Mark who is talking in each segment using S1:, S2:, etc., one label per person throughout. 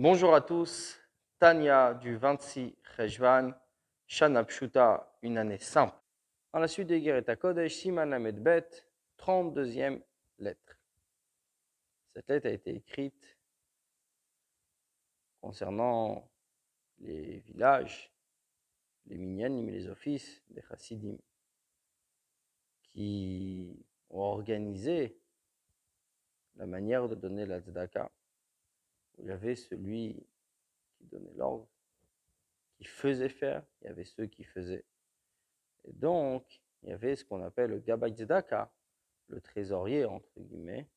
S1: Bonjour à tous, Tania du 26 Cheshvan, Shana Pshuta, une année simple. Dans la suite de Gereta Kodesh, Siman Lamed Bet, 32e lettre. Cette lettre a été écrite concernant les villages, les minyanim et les offices des chassidim qui ont organisé la manière de donner la tzedaka. Il y avait celui qui donnait l'ordre, qui faisait faire, il y avait ceux qui faisaient. Et donc, il y avait ce qu'on appelle le Gabbai Tzedaka, le trésorier, entre guillemets,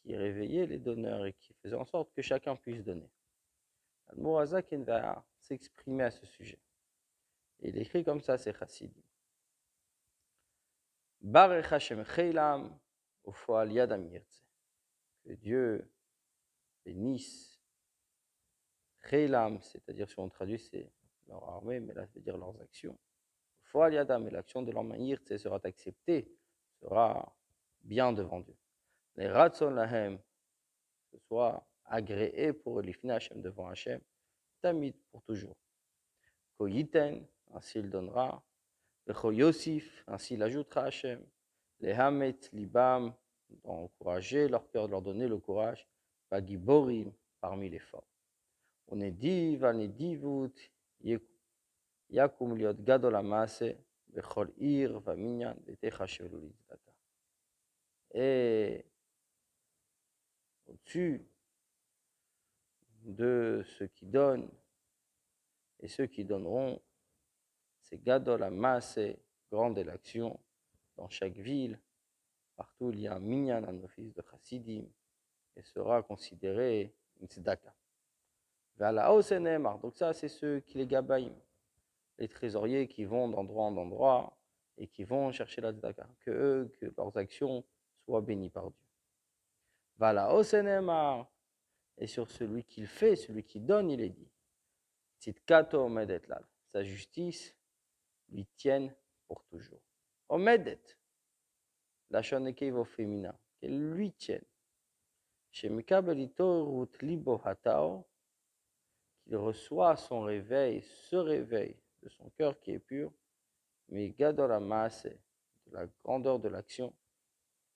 S1: qui réveillait les donneurs et qui faisait en sorte que chacun puisse donner. Admor Hazaken va s'exprimer à ce sujet. Et il écrit comme ça, c'est Chassidim. Barech Hashem Cheilam, Ufoal Yadam Yirtze. Que Dieu bénisse Cheilam, c'est-à-dire si on traduit, c'est leur armée, mais là, ça veut dire leurs actions. Ufoal Yadam, et l'action de leur main Yirtze sera acceptée, sera bien devant Dieu. Les Ratson Lahem, que ce soit agréé pour l'Ifna Hashem devant Hashem, Tamid pour toujours. Koyiten, ainsi il donnera. Lecho Yosif, ainsi il ajoutera Hashem. Les Hamet Libam, d'encourager leur cœur, de leur donner le courage. Bagiborim, parmi les forts. On est dit, Vanedivut, Yakum liot gadol amase, Bechol ir, Vaminyan, Betechashvelu litzedaka. Et au-dessus de ceux qui donnent et ceux qui donneront, c'est Gadol Amasse, grande est l'action. Dans chaque ville, partout il y a un minyan, un office de chassidim, et sera considéré une tzedaka. Donc ça, c'est ceux qui les gabaïm, les trésoriers qui vont d'endroit en endroit et qui vont chercher la tzedaka, que leurs actions soient bénies par Dieu. Et sur celui qui le fait, celui qui donne, il est dit, Tzidkato medet lal, sa justice lui tienne pour toujours. Omedet, la shonekeiv au féminin, qu'elle lui tienne. Chez Mikabelito Rut Libo Hatao, qu'il reçoit son réveil, ce réveil de son cœur qui est pur, mais Gadol Maase, de la grandeur de l'action,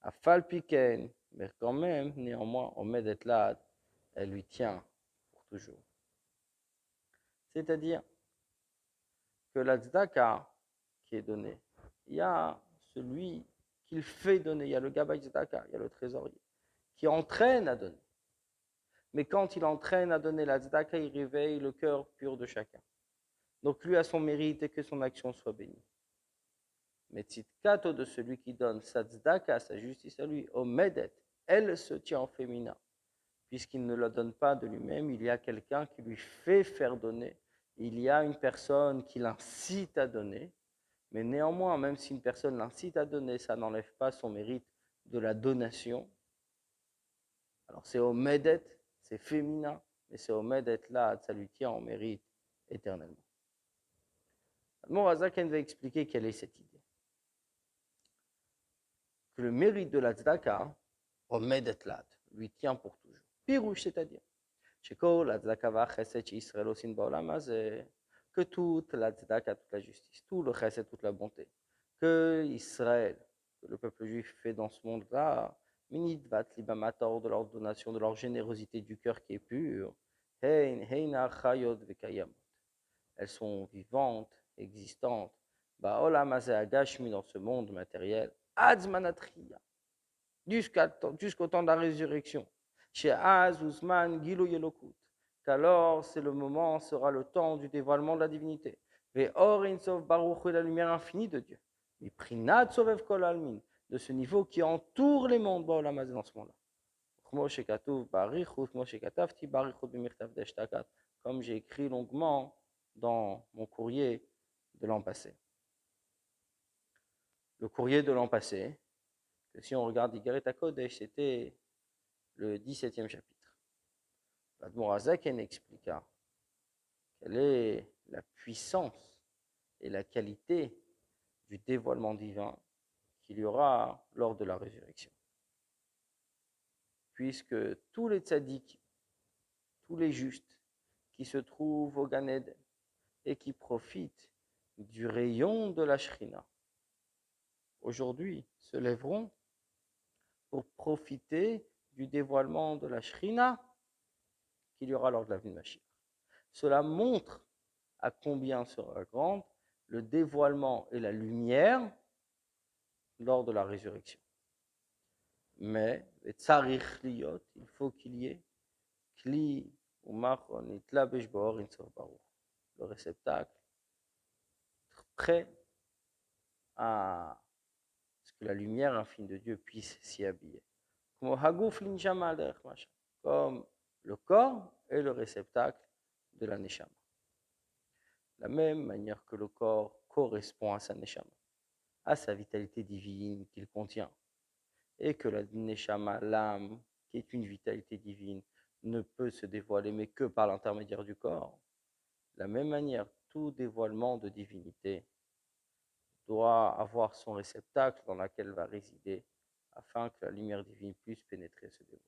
S1: à Falpiken, mais quand même, néanmoins, Omedet Lad, elle lui tient pour toujours. C'est-à-dire que la tzedaka qui est donnée, il y a celui qui le fait donner, il y a le Gabbai Tzedaka, il y a le trésorier, qui entraîne à donner. Mais quand il entraîne à donner la tzedaka, il réveille le cœur pur de chacun. Donc lui a son mérite et que son action soit bénie. Mais tzidkato de celui qui donne sa tzedaka, sa justice à lui, omedet, elle se tient en féminin. Puisqu'il ne la donne pas de lui-même, il y a quelqu'un qui lui fait faire donner. Il y a une personne qui l'incite à donner. Mais néanmoins, même si une personne l'incite à donner, ça n'enlève pas son mérite de la donation. Alors c'est omedet, c'est féminin, mais c'est omedet là, ça lui tient en mérite éternellement. Morazaken va expliquer quelle est cette idée. Que le mérite de la tzedaka, omedet là, lui tient pour toujours. Pirouche, c'est-à-dire, la tzedaka va chesed Israël aussi que toute la tzedaka, toute la justice, tout le chesed, toute la bonté, que Israël, que le peuple juif fait dans ce monde-là, minidvat libamator, de leur donation, de leur générosité du cœur qui est pur, heina chayot vekayamot. Elles sont vivantes, existantes, ba'olam agashmi, dans ce monde matériel, adzmanatria, jusqu'au temps de la résurrection. Chez Az, Uzman, Gilo Yelokut, qu'alors c'est le moment, sera le temps du dévoilement de la divinité. Ve'or insov baruch, la lumière infinie de Dieu. Miprinat sovev kol almin, de ce niveau qui entoure les mondes, ba'olam dans ce monde-là. Comme j'ai écrit longuement dans mon courrier de l'an passé. Le courrier de l'an passé, que si on regarde Igeret HaKodesh, c'était le 17e chapitre. L'Admor Hazaken expliqua quelle est la puissance et la qualité du dévoilement divin qu'il y aura lors de la résurrection. Puisque tous les tzaddikim, tous les justes qui se trouvent au Gan Eden et qui profitent du rayon de la Shrina, aujourd'hui se lèveront pour profiter du dévoilement de la Shrina qu'il y aura lors de la venue de Mashiach. Cela montre à combien sera grande le dévoilement et la lumière lors de la résurrection. Mais, tzarich liyot, il faut qu'il y ait kli umachon itlabesh ba'or insof baruch, le réceptacle prêt à ce que la lumière infinie de Dieu puisse s'y habiller. Comme le corps est le réceptacle de la neshama. De la même manière que le corps correspond à sa neshama, à sa vitalité divine qu'il contient, et que la neshama, l'âme, qui est une vitalité divine, ne peut se dévoiler mais que par l'intermédiaire du corps. De la même manière, tout dévoilement de divinité doit avoir son réceptacle dans lequel va résider afin que la lumière divine puisse pénétrer et se dévoiler.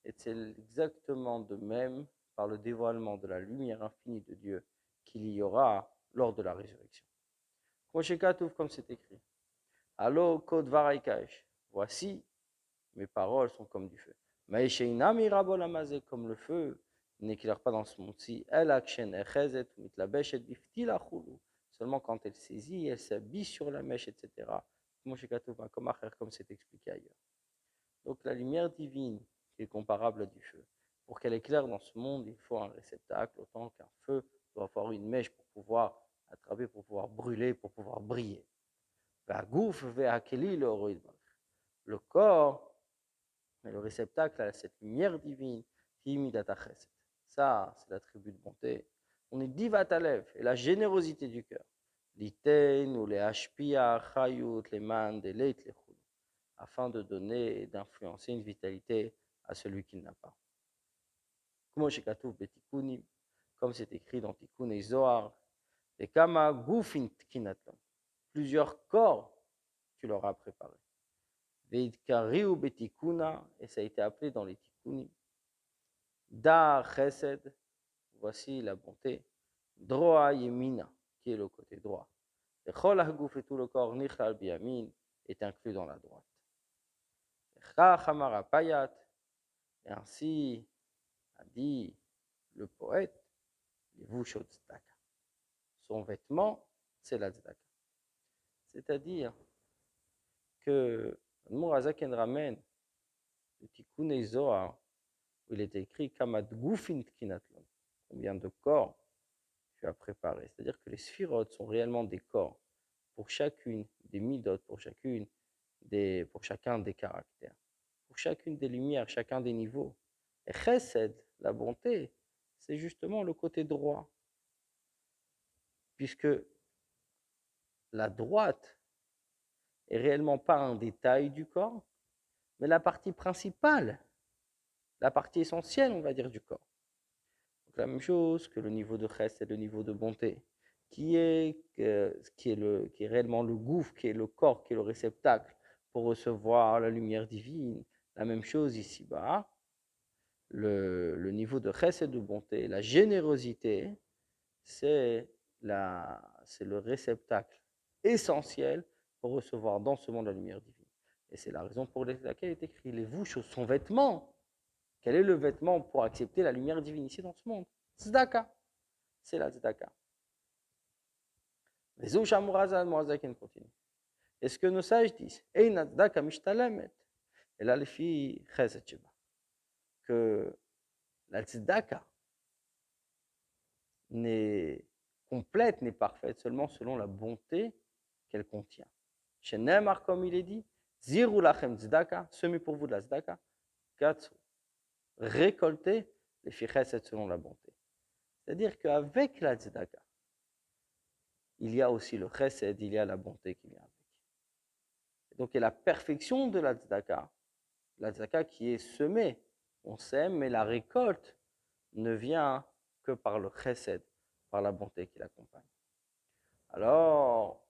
S1: Et c'est exactement de même par le dévoilement de la lumière infinie de Dieu qu'il y aura lors de la résurrection. Comme c'est écrit. Allo kod varaikash. Voici, mes paroles sont comme du feu. Maïsheinami rabolamazé, comme le feu n'éclaire pas dans ce monde-ci. El akshen echezet mitlabeshet biftila chulu. Seulement quand elle saisit, elle s'habille sur la mèche, etc. Comme c'est expliqué ailleurs. Donc la lumière divine qui est comparable à du feu. Pour qu'elle éclaire dans ce monde, il faut un réceptacle, autant qu'un feu doit avoir une mèche pour pouvoir attraper, pour pouvoir brûler, pour pouvoir briller. Le corps est le réceptacle à cette lumière divine, ça, c'est l'attribut de bonté. On est divatalev, et la générosité du cœur. L'iten ou les hashpia, chayut, les man, les leit, les chou, afin de donner et d'influencer une vitalité à celui qui n'a pas. Comme c'est écrit dans Tikkun et Zohar, et kama gufin tkinatlon, plusieurs corps tu leur as préparés. Veidkariu betikuna, et ça a été appelé dans les Tikkunim. Da chesed, voici la bonté. Droa yemina, qui est le côté droit. Et chol haguf, et tout le corps, nichlal biyamin, est inclus dans la droite. Chamara payat, et ainsi a dit le poète, Levushot tzedaka. Son vêtement, c'est la tzedaka. C'est-à-dire que Mourazaken ramène le Tikkun et Zohar, où il est écrit Kamad Gufin Tkinatlon, combien de corps tu as préparé. C'est-à-dire que les sphirotes sont réellement des corps pour chacune des midot, pour chacun des caractères, pour chacune des lumières, chacun des niveaux. Et Chesed, la bonté, c'est justement le côté droit, puisque la droite est réellement pas un détail du corps, mais la partie principale, la partie essentielle, on va dire, du corps. Donc la même chose que le niveau de chesed, le niveau de bonté, qui est réellement le gouffre, qui est le corps, qui est le réceptacle pour recevoir la lumière divine. La même chose ici-bas, le niveau de chesed, de bonté, la générosité, c'est le réceptacle essentiel pour recevoir dans ce monde la lumière divine. Et c'est la raison pour laquelle il est écrit les vouches son vêtement. Quel est le vêtement pour accepter la lumière divine ici dans ce monde? Tzedaka. C'est la tzedaka. Les Ushamurazan Moazakin continue. Et ce que nos sages disent, Eina tzedaka mishtalamet. Et là, les filles, que la tzedaka n'est complète, n'est parfaite seulement selon la bonté qu'elle contient. Chez Neymar, comme il est dit, Ziru lachem tzedaka, semez pour vous de la tzedaka, katsu, récoltez les fichesed selon la bonté. C'est-à-dire qu'avec la tzedaka, il y a aussi le chesed, il y a la bonté qui vient avec. Et donc, il y a la perfection de la tzedaka qui est semée. On sème, mais la récolte ne vient que par le chesed, par la bonté qui l'accompagne. Alors,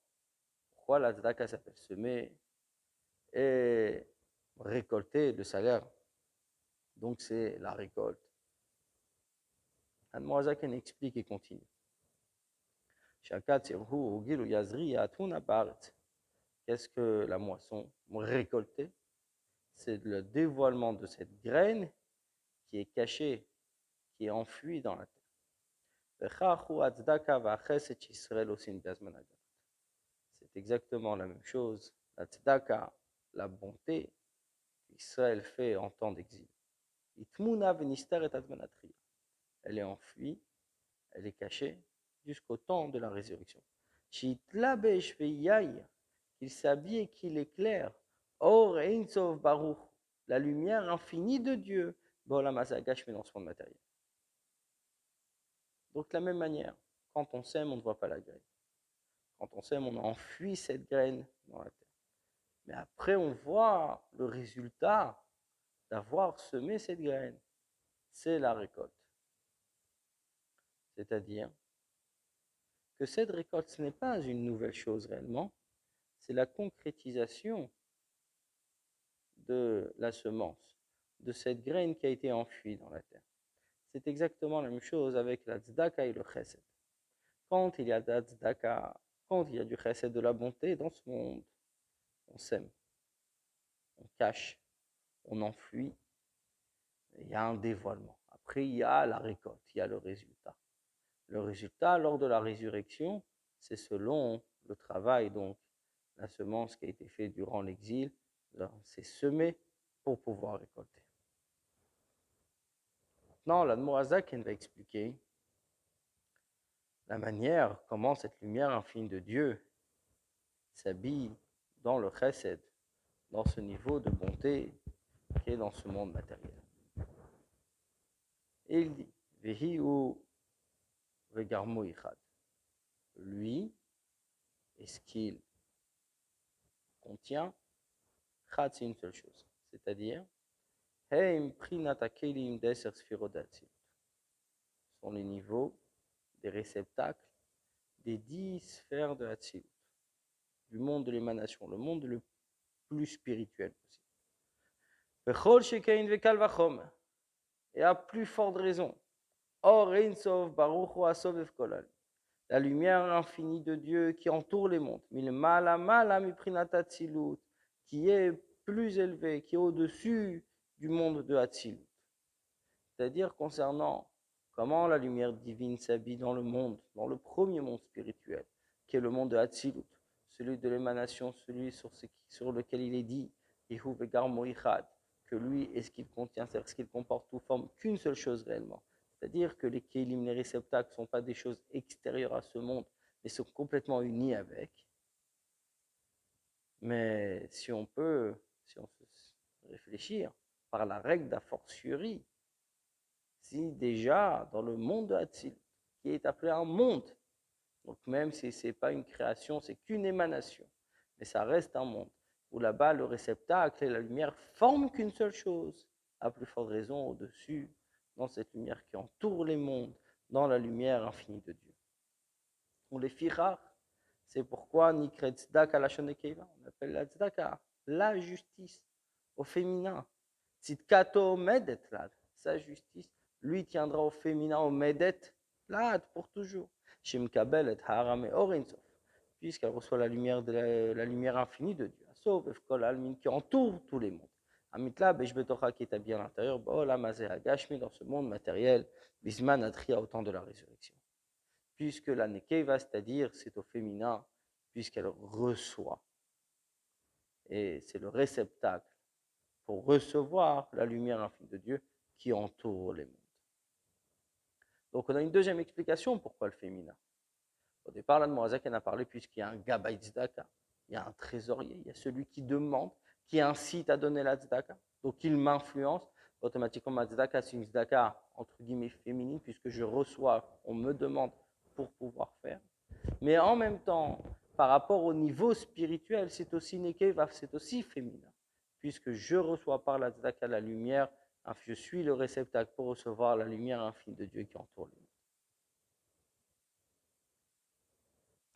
S1: pourquoi la tzedaka s'appelle semer et récolter le salaire? Donc, c'est la récolte Admorazaken explique et continue. Qu'est-ce que la moisson récoltée? C'est le dévoilement de cette graine qui est cachée, qui est enfouie dans la terre. C'est exactement la même chose. La tzedaka, la bonté, qu'Israël fait en temps d'exil. Elle est enfuie, elle est cachée jusqu'au temps de la résurrection. Qu'il s'habille et qu'il éclaire. Or, Ein Sof Baruch, la lumière infinie de Dieu, dans ce monde matériel. Donc, de la même manière, quand on sème, on ne voit pas la graine. Quand on sème, on enfuit cette graine dans la terre. Mais après, on voit le résultat d'avoir semé cette graine. C'est la récolte. C'est-à-dire que cette récolte, ce n'est pas une nouvelle chose réellement, c'est la concrétisation de la semence, de cette graine qui a été enfuie dans la terre. C'est exactement la même chose avec la tzedaka et le chesed. Quand il y a de la tzedaka, quand il y a du chesed, de la bonté dans ce monde, on sème, on cache, on enfuit, il y a un dévoilement. Après, il y a la récolte, il y a le résultat. Le résultat, lors de la résurrection, c'est selon le travail, donc la semence qui a été faite durant l'exil, c'est semé pour pouvoir récolter. Maintenant, l'Admorazaken va expliquer la manière comment cette lumière infinie de Dieu s'habille dans le chesed, dans ce niveau de bonté qui est dans ce monde matériel. Et il dit, Vehiu vegarmo ichad. Lui et ce qu'il contient, chad, c'est une seule chose. C'est-à-dire, Heim prinata kelim deser sfirodatsi. Sont les niveaux des réceptacles des 10 sphères de Hatzilut, du monde de l'émanation, le monde le plus spirituel possible. Bechol shekein vekal vachom. Et à plus forte raison, Or Ein Sof Baruch Hu Asov Kolal. La lumière infinie de Dieu qui entoure les mondes, qui est plus élevé, qui est au-dessus du monde de Hatzilut. C'est-à-dire concernant comment la lumière divine s'habille dans le monde, dans le premier monde spirituel, qui est le monde de Hatzilut, celui de l'émanation, celui sur lequel il est dit, Yehu Vegar Moichad, que lui et ce qu'il contient, c'est-à-dire ce qu'il comporte, tout forme qu'une seule chose réellement. C'est-à-dire que les kélim, les réceptacles, ne sont pas des choses extérieures à ce monde, mais sont complètement unis avec. Mais si on peut réfléchir par la règle d'à fortiori, si déjà dans le monde de Hatzilut, qui est appelé un monde, donc même si ce n'est pas une création, c'est qu'une émanation, mais ça reste un monde, où là-bas le réceptacle et la lumière forment qu'une seule chose, à plus forte raison au-dessus, dans cette lumière qui entoure les mondes, dans la lumière infinie de Dieu. On les fira, c'est pourquoi Nikret Tzedaka la Shonekeva, on appelle la Tzedaka, la justice, au féminin. Tzidkato Medet, sa justice, lui tiendra au féminin, au Medet, là, pour toujours. Shemkabel et Harame Orinsof, puisqu'elle reçoit la lumière, la lumière infinie de Dieu. Sauf Efkol Almin, qui entoure tous les mondes. Amitla, Beshbetocha, qui établit à l'intérieur, Baola Mazeh Gashmi, dans ce monde matériel, Bisman Atria, au temps de la résurrection. Puisque la Nekeva, c'est-à-dire, c'est au féminin, puisqu'elle reçoit. Et c'est le réceptacle pour recevoir la lumière infinie de Dieu qui entoure les mondes. Donc on a une deuxième explication pourquoi le féminin. Au départ, la Moazak en a parlé puisqu'il y a un Gabay Tzedaka, il y a un trésorier, il y a celui qui demande, qui incite à donner la Tzedaka, donc il m'influence. Automatiquement, ma Tzedaka, c'est une Tzedaka entre guillemets féminine puisque je reçois, on me demande pour pouvoir faire. Mais en même temps, par rapport au niveau spirituel, c'est aussi Nekeva, c'est aussi féminin, puisque je reçois par la tzedaka la lumière, je suis le réceptacle pour recevoir la lumière infinie de Dieu qui entoure le monde.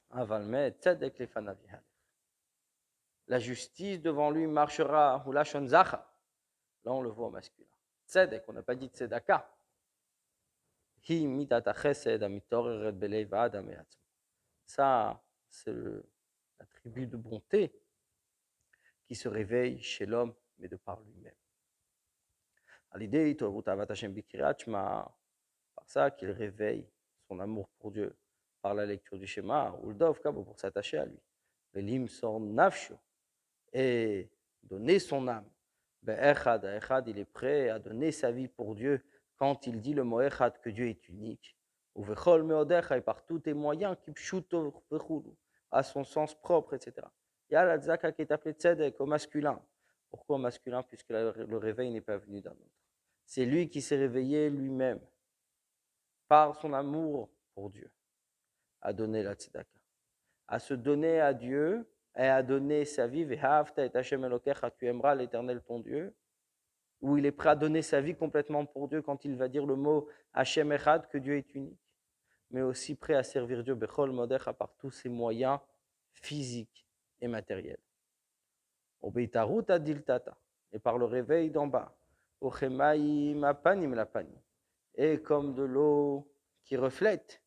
S1: Avalmet tzedek lefanav yihalef. La justice devant lui marchera, ou la shonzacha. Là, on le voit au masculin. Tzedek, on n'a pas dit tzedaka. Hi midat chesed amitoreret belev adam me'atzmo. Ça, c'est l'attribut de bonté qui se réveille chez l'homme, mais de par lui-même. À l'idée, par ça qu'il réveille son amour pour Dieu par la lecture du schéma, ou le dov kabo pour s'attacher à lui. Velim son nafsho, et donner son âme. Echad, Echad, il est prêt à donner sa vie pour Dieu quand il dit le mot Echad, que Dieu est unique. Ou vechol meodecha, et par tous tes moyens, kipshuto vechulu, à son sens propre, etc. Il y a la tzaka qui est appelée tzedek au masculin. Pourquoi au masculin? Puisque le réveil n'est pas venu d'un autre. C'est lui qui s'est réveillé lui-même par son amour pour Dieu, à donner la tzedaka, à se donner à Dieu et à donner sa vie. Ve'havta et Hashem Elokecha, tu aimeras l'Éternel ton Dieu, où il est prêt à donner sa vie complètement pour Dieu quand il va dire le mot Hashem Echad, que Dieu est unique, mais aussi prêt à servir Dieu Bechol Modecha par tous ses moyens physiques et matériels. Obeitarut adiltata, et par le réveil d'en bas. Ochemaim apanim lapanim, et comme de l'eau qui reflète.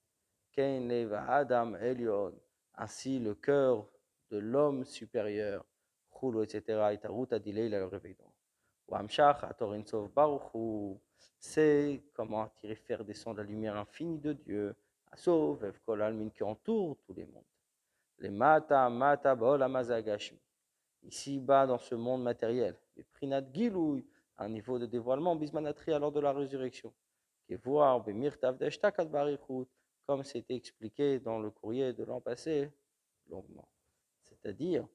S1: Kein leva Adam Elion, ainsi le cœur de l'homme supérieur, Chulo, etc., et Tarut Adilei, le réveil d'en haut. Amshach, Atorin Sov Baruchu, c'est comment attirer, faire descendre la lumière infinie de Dieu, Asov, Evkol Almin, qui entoure tous les mondes. Les Mata, Mata, Baol Amazagashmi. Ici-bas, dans ce monde matériel, les Prinat Gilouy, un niveau de dévoilement, Bismanatri, lors de la résurrection. Qui voir, Bemirtav Deshtakat Barichut, comme c'était expliqué dans le courrier de l'an passé, longuement. C'est-à-dire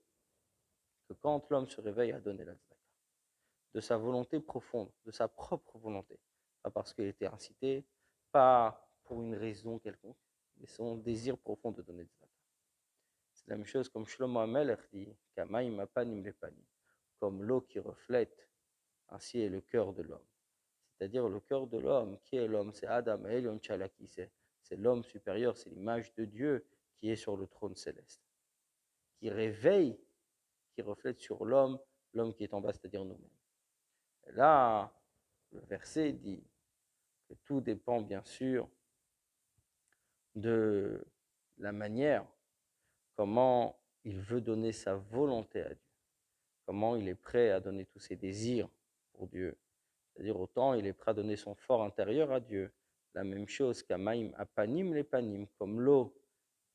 S1: que quand l'homme se réveille à donner la tzedaka, de sa volonté profonde, de sa propre volonté, pas parce qu'il était incité, pas pour une raison quelconque, mais son désir profond de donner la tzedaka. C'est la même chose comme Shlomo HaMelech dit, Kamaim apanim lepanim, comme l'eau qui reflète, ainsi est le cœur de l'homme. C'est-à-dire le cœur de l'homme, qui est l'homme? C'est Adam Elion Chalaki, c'est l'homme supérieur, c'est l'image de Dieu qui est sur le trône céleste, qui réveille, qui reflète sur l'homme, l'homme qui est en bas, c'est-à-dire nous-mêmes. Et là, le verset dit que tout dépend bien sûr de la manière comment il veut donner sa volonté à Dieu, comment il est prêt à donner tous ses désirs pour Dieu. C'est-à-dire autant il est prêt à donner son fort intérieur à Dieu. La même chose qu'Amaim apanim les panim, comme l'eau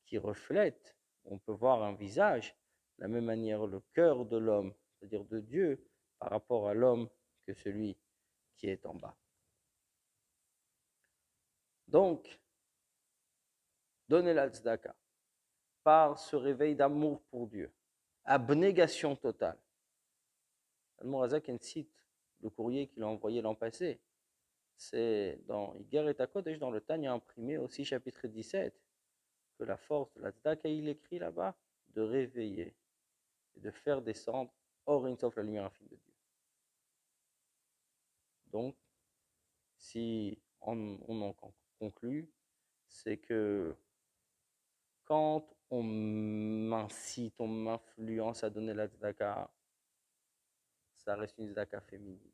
S1: qui reflète, on peut voir un visage, de la même manière le cœur de l'homme, c'est-à-dire de Dieu, par rapport à l'homme que celui qui est en bas. Donc, donner la tzedaka par ce réveil d'amour pour Dieu, abnégation totale. Al-Morazak cite le courrier qu'il a envoyé l'an passé. C'est dans Iger et Kodesh, dans le Tanya imprimé aussi, chapitre 17, que la force de la tzedaka, il écrit là-bas, de réveiller et de faire descendre hors une sauf la lumière infinie de Dieu. Donc, si on en conclut, c'est que quand on m'incite, on m'influence à donner la tzedaka, ça reste une tzedaka féminine.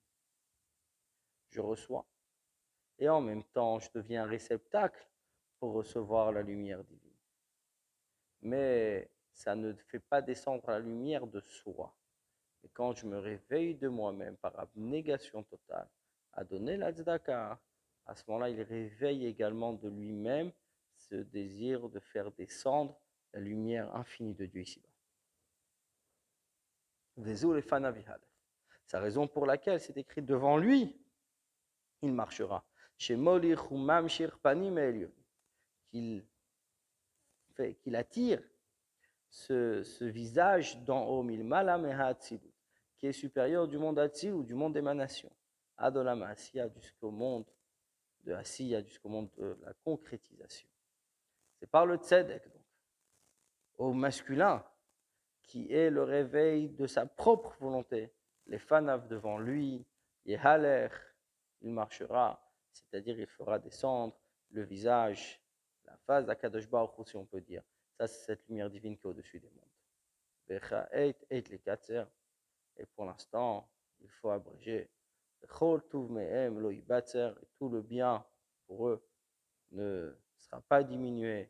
S1: Je reçois. Et en même temps, je deviens un réceptacle pour recevoir la lumière divine. Mais ça ne fait pas descendre la lumière de soi. Et quand je me réveille de moi-même par abnégation totale à donner la tzedaka, à ce moment-là, il réveille également de lui-même ce désir de faire descendre la lumière infinie de Dieu ici-bas. C'est la raison pour laquelle c'est écrit devant lui, il marchera. Qu'il attire ce visage d'en haut, qui est supérieur du monde Atzil ou du monde d'émanation, Adolam Asiya, jusqu'au monde de Asiya, jusqu'au monde de la concrétisation. C'est par le Tzedek, donc, au masculin, qui est le réveil de sa propre volonté. Les fanav devant lui, Yehaler, il marchera, c'est-à-dire il fera descendre le visage, la face d'Akadosh Baruch Hu, si on peut dire. Ça, c'est cette lumière divine qui est au-dessus des mondes. Et pour l'instant, il faut abréger. Et tout le bien pour eux ne sera pas diminué.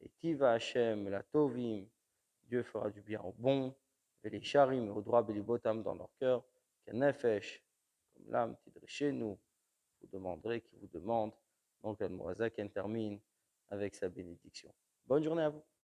S1: Et Tiva Hashem, la Tovim, Dieu fera du bien aux bons, et les Sharim, au droit Belibotam dans leur cœur, Kenefesh, comme l'âme, chez nous, vous demanderez, qui vous demande. Donc, Al-Morazak termine avec sa bénédiction. Bonne journée à vous.